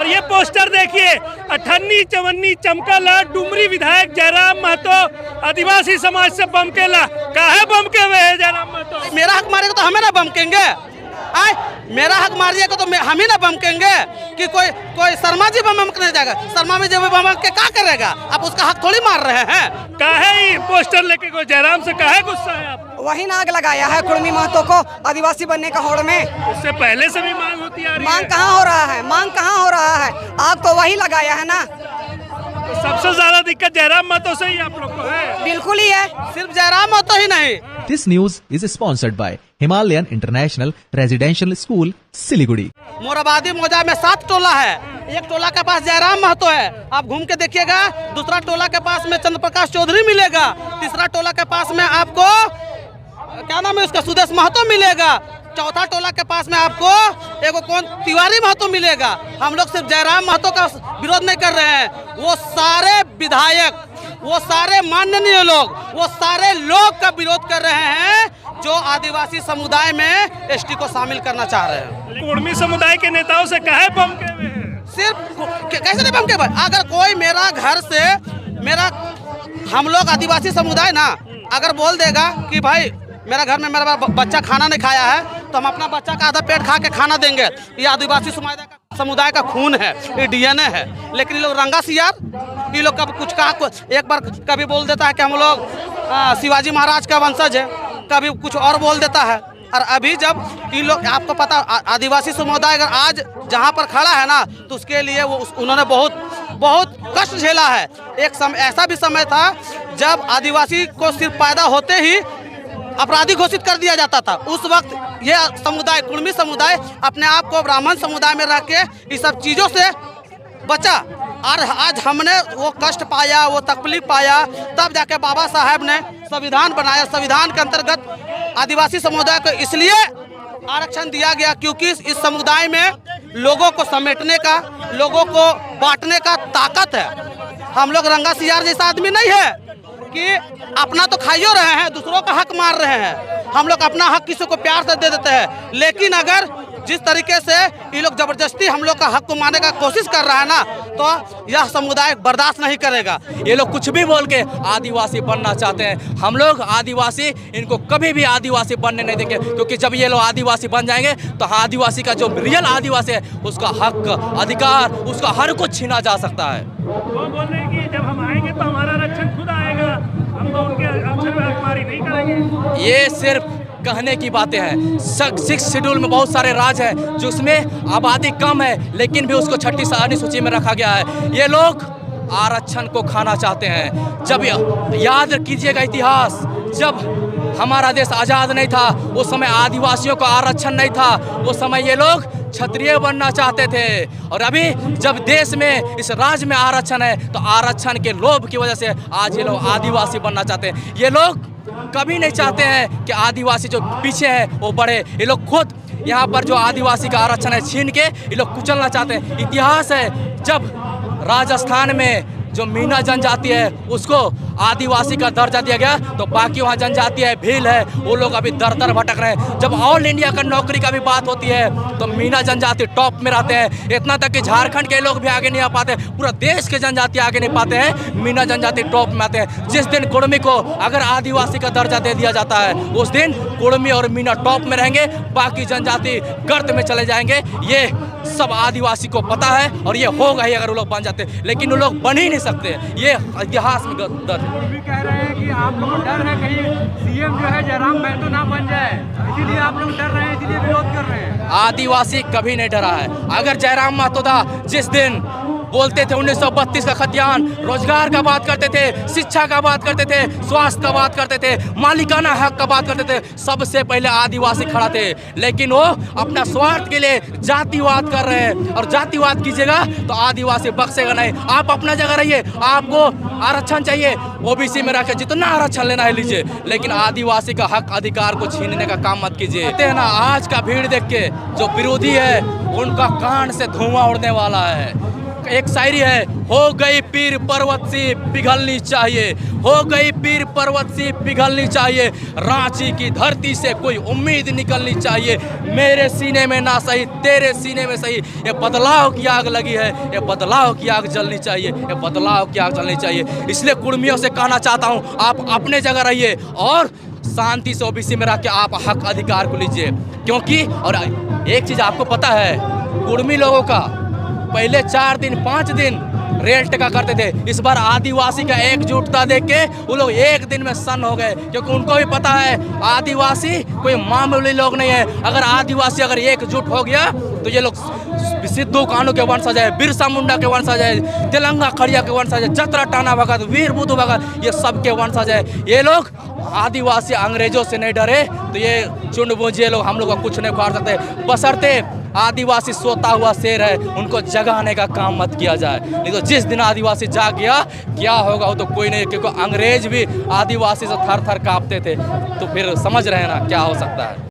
और ये पोस्टर देखिए, अठन्नी चवन्नी चमकला डुमरी विधायक जयराम महतो आदिवासी समाज से बमकेला। काहे बमके हुए है जयराम महतो? मेरा हक मारेगा तो हमें ना बमकेंगे, आए मेरा हक मारिएगा तो हम ही ना बमकेंगे कि कोई शर्मा जी बमक नहीं जाएगा। शर्मा जी बमक के क्या करेगा? आप उसका हक थोड़ी मार रहे हैं। काहे पोस्टर लेके कोई जयराम से काहे गुस्सा है आप? वही नाग लगाया है कुर्मी महतो को आदिवासी बनने का होड़ में। उससे पहले से भी मांग होती आ रही है। मांग कहाँ हो रहा है? मांग कहाँ हो रहा है? आग तो वही लगाया है ना। तो सबसे ज्यादा दिक्कत जयराम महतो से ही आप लोग को है। बिल्कुल ही है, सिर्फ जयराम महतो ही नहीं। This news is sponsored by Himalayan International Residential School, Siliguri. Morabadi मौजा में 7 टोला है। एक टोला के पास जयराम महतो है, आप घूम के देखिएगा। दूसरा टोला के पास में चंद्र प्रकाश चौधरी मिलेगा। तीसरा टोला के पास में आपको क्या नाम है उसका, सुदेश महतो मिलेगा। चौथा टोला के पास में आपको एगो कौन तिवारी महतो मिलेगा। हम लोग सिर्फ जयराम महतो का विरोध नहीं कर रहे हैं, वो सारे विधायक, वो सारे माननीय लोग, वो सारे लोग का विरोध कर रहे हैं जो आदिवासी समुदाय में एसटी को शामिल करना चाह रहे हैं। कुर्मी समुदाय के नेताओं से काहे बमके हुए हैं? सिर्फ कैसे नहीं बमके भाई? अगर कोई मेरा घर से हम लोग आदिवासी समुदाय ना अगर बोल देगा कि भाई मेरा घर में मेरा बच्चा खाना नहीं खाया है तो हम अपना बच्चा का आधा पेट खा के खाना देंगे। ये आदिवासी समुदाय का खून है, ये डीएनए है। लेकिन ये लोग रंगा सियार, ये लोग कभी कुछ कहा, एक बार कभी बोल देता है कि हम लोग शिवाजी महाराज का वंशज है, कभी कुछ और बोल देता है। और अभी जब ये लोग, आपको पता आदिवासी समुदाय अगर आज जहाँ पर खड़ा है ना तो उसके लिए उन्होंने बहुत कष्ट झेला है। एक समय ऐसा भी समय था जब आदिवासी को सिर्फ पैदा होते ही अपराधी घोषित कर दिया जाता था। उस वक्त ये समुदाय, कुर्मी समुदाय, अपने आप को ब्राह्मण समुदाय में रख के इस सब चीज़ों से बचा। और आज हमने वो कष्ट पाया, वो तकलीफ पाया, तब जाके बाबा साहब ने संविधान बनाया। संविधान के अंतर्गत आदिवासी समुदाय को इसलिए आरक्षण दिया गया क्योंकि इस समुदाय में लोगों को समेटने का, लोगों को बांटने का ताकत है। हम लोग रंगा सियार जैसा आदमी नहीं है कि अपना तो खाइयो रहे हैं, दूसरों का हक मार रहे हैं। हम लोग अपना हक किसी को प्यार से दे देते हैं। लेकिन अगर जिस तरीके से ये लोग जबरदस्ती हम लोग का हक को मारने का कोशिश कर रहा है ना, तो यह समुदाय बर्दाश्त नहीं करेगा। ये लोग कुछ भी बोल के आदिवासी बनना चाहते हैं। हम लोग आदिवासी इनको कभी भी आदिवासी बनने नहीं देंगे, क्योंकि जब ये लोग आदिवासी बन जाएंगे तो आदिवासी का जो रियल आदिवासी है उसका हक, अधिकार, उसका हर कुछ छीना जा सकता है। वो बोल रहे हैं कि जब हम आएंगे तो हमारा रक्षण खुद आएगा, हम तो उनके रक्षण में हकमारी नहीं करेंगे। ये सिर्फ कहने की बातें हैं। 6 शेड्यूल में बहुत सारे राज हैं जिसमें आबादी कम है लेकिन भी उसको 6ठी अनुसूची में रखा गया है। ये लोग आरक्षण को खाना चाहते हैं। जब याद कीजिएगा इतिहास, जब हमारा देश आज़ाद नहीं था उस समय आदिवासियों को आरक्षण नहीं था, उस समय ये लोग क्षत्रिय बनना चाहते थे। और अभी जब देश में, इस राज्य में आरक्षण है तो आरक्षण के लोभ की वजह से आज ये लोग आदिवासी बनना चाहते हैं। ये लोग कभी नहीं चाहते हैं कि आदिवासी जो पीछे है वो बढ़े। ये लोग खुद यहाँ पर जो आदिवासी का आरक्षण है छीन के ये लोग कुचलना चाहते हैं। इतिहास है, जब राजस्थान में जो मीना जनजाति है उसको आदिवासी का दर्जा दिया गया तो बाकी वहाँ जनजाति है, भील है, वो लोग अभी दर भटक रहे हैं। जब ऑल इंडिया का नौकरी का भी बात होती है तो मीना जनजाति टॉप में रहते हैं। इतना तक कि झारखंड के लोग भी आगे नहीं आ पाते, पूरा देश के जनजाति आगे नहीं पाते हैं, मीना जनजाति टॉप में आते हैं। जिस दिन कुर्मी को अगर आदिवासी का दर्जा दे दिया जाता है उस दिन कुर्मी और मीना टॉप में रहेंगे, बाकी जनजाति गर्त में चले जाएंगे। ये सब आदिवासी को पता है और ये होगा ही अगर वो लोग बन जाते, लेकिन वो लोग बन ही नहीं सकते। ये इतिहास में दर्ज है। भी कह रहे हैं कि आप लोग डर है कहीं सीएम जो है जयराम महतो ना बन जाए, इसीलिए आप लोग डर रहे हैं, इसीलिए विरोध कर रहे हैं। आदिवासी कभी नहीं डरा है। अगर जयराम महतो था, जिस दिन बोलते थे 1932 का खतियान, रोजगार का बात करते थे, शिक्षा का बात करते थे, स्वास्थ्य का बात करते थे, मालिकाना हक का बात करते थे, सबसे पहले आदिवासी खड़ा थे। लेकिन वो अपना स्वार्थ के लिए जातिवाद कर रहे हैं, और जातिवाद कीजिएगा तो आदिवासी बख्शेगा नहीं। आप अपना जगह रहिए, आपको आरक्षण चाहिए ओबीसी में रखे, जितना आरक्षण लेना है लीजिए, लेकिन आदिवासी का हक अधिकार को छीनने का काम मत कीजिए। कहते हैं ना, आज का भीड़ देख के जो विरोधी है उनका कान से धुआं उड़ने वाला है। एक शायरी है, हो गई पीर पर्वत सी पिघलनी चाहिए, हो गई पीर पर्वत सी पिघलनी चाहिए, रांची की धरती से कोई उम्मीद निकलनी चाहिए, मेरे सीने में ना सही तेरे सीने में सही, ये बदलाव की आग लगी है, ये बदलाव की आग जलनी चाहिए, ये बदलाव की आग जलनी चाहिए। इसलिए कुर्मियों से कहना चाहता हूँ, आप अपने जगह रहिए और शांति से ओबीसी में रह के आप हक अधिकार को लीजिए। क्योंकि और एक चीज़ आपको पता है, कुर्मी लोगों का पहले 4 दिन 5 दिन रेल टेका करते थे, इस बार आदिवासी का एकजुटता देख के वो लोग एक दिन में सन्न हो गए, क्योंकि उनको भी पता है आदिवासी कोई मामूली लोग नहीं है। अगर आदिवासी अगर एकजुट हो गया तो ये लोग सिद्धू कान्हू के वंशज है, बिरसा मुंडा के वंशज है, तेलंगा खड़िया के वंशज है, जतरा टाना भगत, वीर बुद्धू भगत, ये सब के वंशज है। ये लोग आदिवासी अंग्रेजों से नहीं डरे, तो ये चुन बूझे लोग हम लोग का कुछ नहीं उखाड़ सकते, बशर्ते आदिवासी सोता हुआ शेर है, उनको जगाने का काम मत किया जाए। नहीं तो जिस दिन आदिवासी जाग गया क्या होगा वो तो कोई नहीं, क्योंकि अंग्रेज भी आदिवासी से थर थर कांपते थे। तो फिर समझ रहे हैं ना क्या हो सकता है।